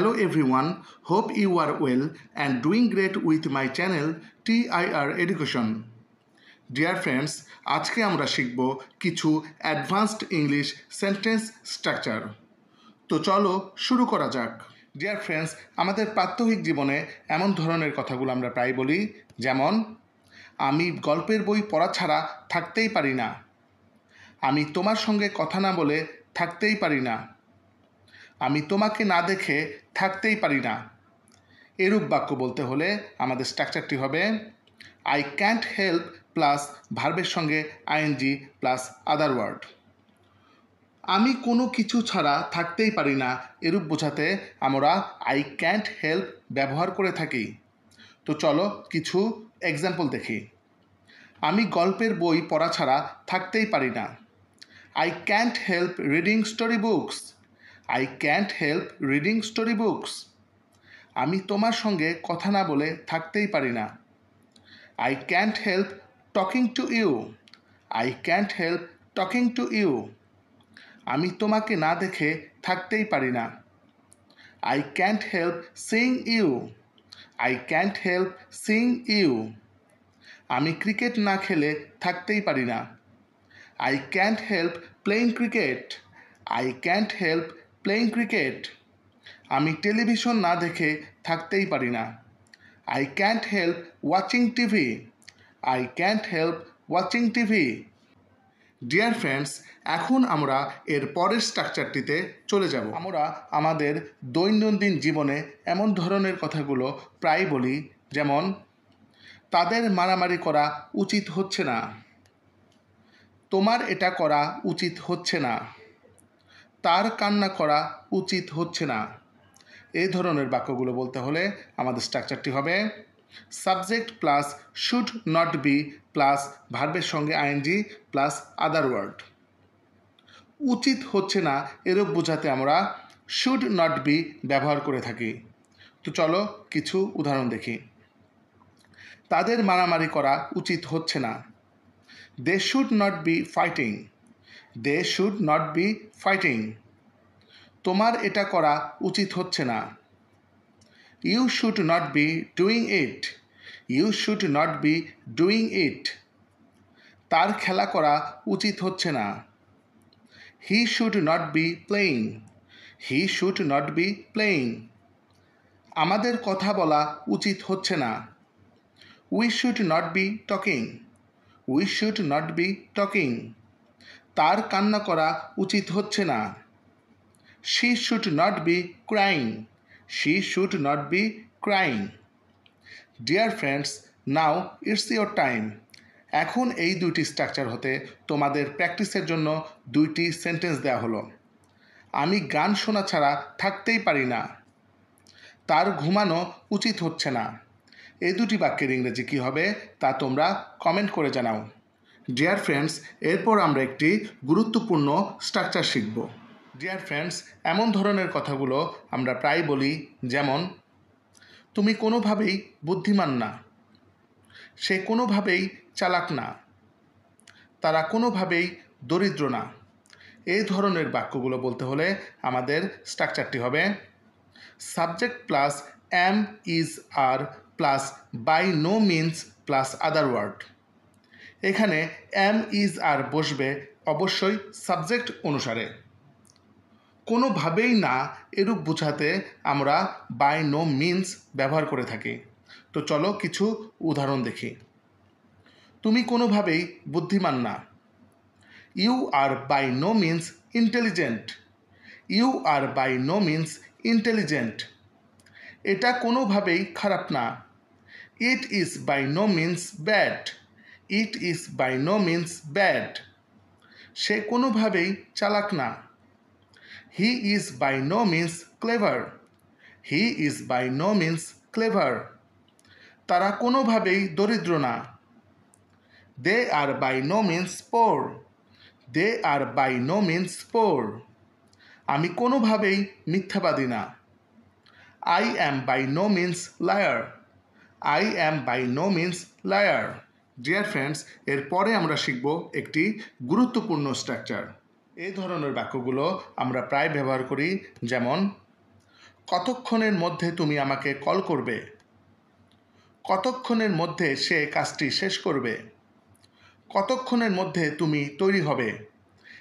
Hello everyone, hope you are well and doing great with my channel TIR Education. Dear friends, আজকে আমরা শিখব কিছু advanced English sentence structure. তো চলো শুরু করা যাক। ডিয়ার ফ্রেন্ডস, আমাদের প্রাত্যহিক জীবনে এমন ধরনের কথাগুলো আমরা প্রায় বলি, যেমন আমি গল্পের বই পড়া ছাড়া থাকতেই পারি না, আমি তোমার সঙ্গে কথা না বলে থাকতেই পারি না, আমি তোমাকে না দেখে থাকতেই পারি না। এরূপ বাক্য বলতে হলে আমাদের স্ট্রাকচারটি হবে আই ক্যান্ট হেল্প প্লাস ভার্বের সঙ্গে আইএনজি প্লাস আদার ওয়ার্ড। আমি কোনো কিছু ছাড়া থাকতেই পারি না এরূপ বোঝাতে আমরা আই ক্যান্ট হেল্প ব্যবহার করে থাকি। তো চলো কিছু এক্সাম্পল দেখি। আমি গল্পের বই পড়া ছাড়া থাকতেই পারি না। I can't help reading story books. I can't help reading storybooks. আমি তোমার সঙ্গে কথা না বলে থাকতেই পারি না। I can't help talking to you. I can't help talking to you. আমি তোমাকে না দেখে থাকতেই পারি না। I can't help seeing you. I can't help seeing you. আমি ক্রিকেট না খেলে থাকতেই পারি না। I can't help playing cricket. I can't help playing cricket. আমি টেলিভিশন না দেখে থাকতেই পারি না। I can't help watching TV. I can't help watching TV. Dear friends, এখন আমরা এর পরের স্ট্রাকচারটিতে চলে যাব। আমরা আমাদের দৈনন্দিন জীবনে এমন ধরনের কথাগুলো প্রায় বলি, যেমন তাদের মারামারি করা উচিত হচ্ছে না, তোমার এটা করা উচিত হচ্ছে না, তার কান্না করা উচিত হচ্ছে না। এই ধরনের বাক্যগুলো বলতে হলে আমাদের স্ট্রাকচারটি হবে subject plus should not be plus ভার্বের সঙ্গে আইএনজি প্লাস আদার ওয়ার্ড। উচিত হচ্ছে না এরূপ বোঝাতে আমরা শুড নট বি ব্যবহার করে থাকি। তো চলো কিছু উদাহরণ দেখি। তাদের মারামারি করা উচিত হচ্ছে না। They should not be fighting. They should not be fighting. তোমার এটা করা উচিত হচ্ছে না। You should not be doing it. You should not be doing it. তার খেলা করা উচিত হচ্ছে না। He should not be playing. He should not be playing. আমাদের কথা বলা উচিত হচ্ছে না। We should not be talking. We should not be talking. তার কান্না করা উচিত হচ্ছে না। She should not be crying. She should not be crying. Dear friends, now it's your time. এখন এই দুইটি স্ট্রাকচার হতে তোমাদের প্র্যাকটিসের জন্য দুইটি সেন্টেন্স দেওয়া হলো। আমি গান শোনা ছাড়া থাকতেই পারি না। তার ঘুমানো উচিত হচ্ছে না। এই দুটি বাক্যের ইংরেজি কী হবে তা তোমরা কমেন্ট করে জানাও। ডিয়ার ফ্রেন্ডস, এরপর আমরা একটি গুরুত্বপূর্ণ স্ট্রাকচার শিখব। ডিয়ার ফ্রেন্ডস, এমন ধরনের কথাগুলো আমরা প্রায় বলি, যেমন তুমি কোনোভাবেই বুদ্ধিমান না, সে কোনোভাবেই চালাক না, তারা কোনোভাবেই দরিদ্র না। এই ধরনের বাক্যগুলো বলতে হলে আমাদের স্ট্রাকচারটি হবে subject plus am is are plus by no means plus other word. এখানে এম ইজ আর বসবে অবশ্যই সাবজেক্ট অনুসারে। কোনোভাবেই না এরূপ বোঝাতে আমরা বাই নো মিনস ব্যবহার করে থাকি। তো চলো কিছু উদাহরণ দেখি। তুমি কোনোভাবেই বুদ্ধিমান না। You are by no means intelligent. You are by no means intelligent. এটা কোনোভাবেই খারাপ না। It is by no means bad. It is by no means bad. সে কোনোভাবেই চালাক না। He is by no means clever. He is by no means clever. তারা কোনোভাবেই দরিদ্র না। They are by no means poor. They are by no means poor. আমি কোনোভাবেই মিথ্যাবাদী না। I am by no means liar. I am by no means liar. Dear friends, এরপরে আমরা শিখব একটি গুরুত্বপূর্ণ স্ট্রাকচার। এই ধরনের বাক্যগুলো আমরা প্রায় ব্যবহার করি, যেমন কতক্ষণের মধ্যে তুমি আমাকে কল করবে? কতক্ষণের মধ্যে সে কাজটি শেষ করবে? কতক্ষণের মধ্যে তুমি তৈরি হবে?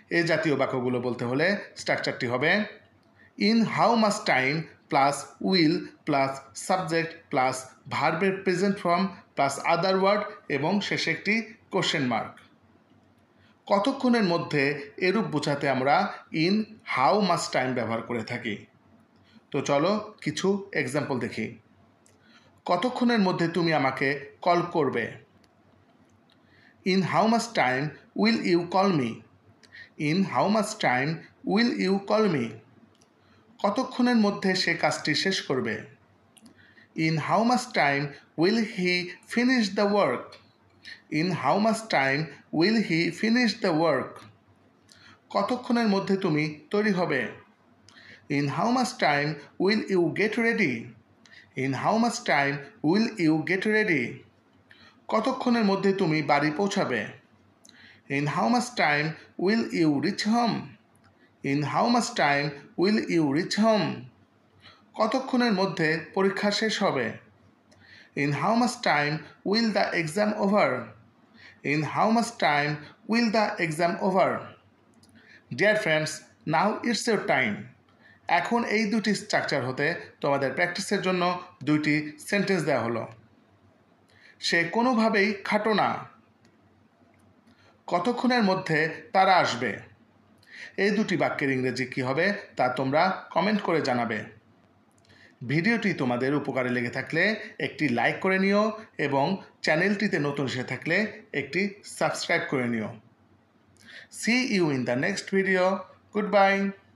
এই জাতীয় বাক্যগুলো বলতে হলে স্ট্রাকচারটি হবে in how much time plus will plus subject plus ভার্বের present form plus other word এবং শেষে একটি কোশ্চেন মার্ক। কতক্ষণের মধ্যে এরূপ বোঝাতে আমরা ইন হাউ মাচ টাইম ব্যবহার করে থাকি। তো চলো কিছু এক্সাম্পল দেখি। কতক্ষণের মধ্যে তুমি আমাকে কল করবে? In how much time will you call me? In how much time will you call me? কতক্ষণের মধ্যে সে কাজটি শেষ করবে? In how much time will he finish the work? In how much time will he finish the work? কতক্ষণের মধ্যে তুমি তৈরি হবে? In how much time will you get ready? In how much time will you get ready? কতক্ষণের মধ্যে তুমি বাড়ি পৌঁছাবে? In how much time will you reach home? In how much time will you reach home? কতক্ষণের মধ্যে পরীক্ষা শেষ হবে? In how much time will the exam over? In how much time will the exam over? Dear friends, now it's your time. এখন এই দুটি structure হতে তোমাদের প্র্যাকটিসের জন্য দুইটি সেন্টেন্স দেওয়া হলো। সে কোনোভাবেই খাটো না। কতক্ষণের মধ্যে তারা আসবে? এই দুটি বাক্যের ইংরেজি কী হবে তা তোমরা কমেন্ট করে জানাবে। ভিডিওটি তোমাদের উপকারে লেগে থাকলে একটি লাইক করে নিও এবং চ্যানেলটিতে নতুন এসে থাকলে একটি সাবস্ক্রাইব করে নিও। See you in the next video. Goodbye.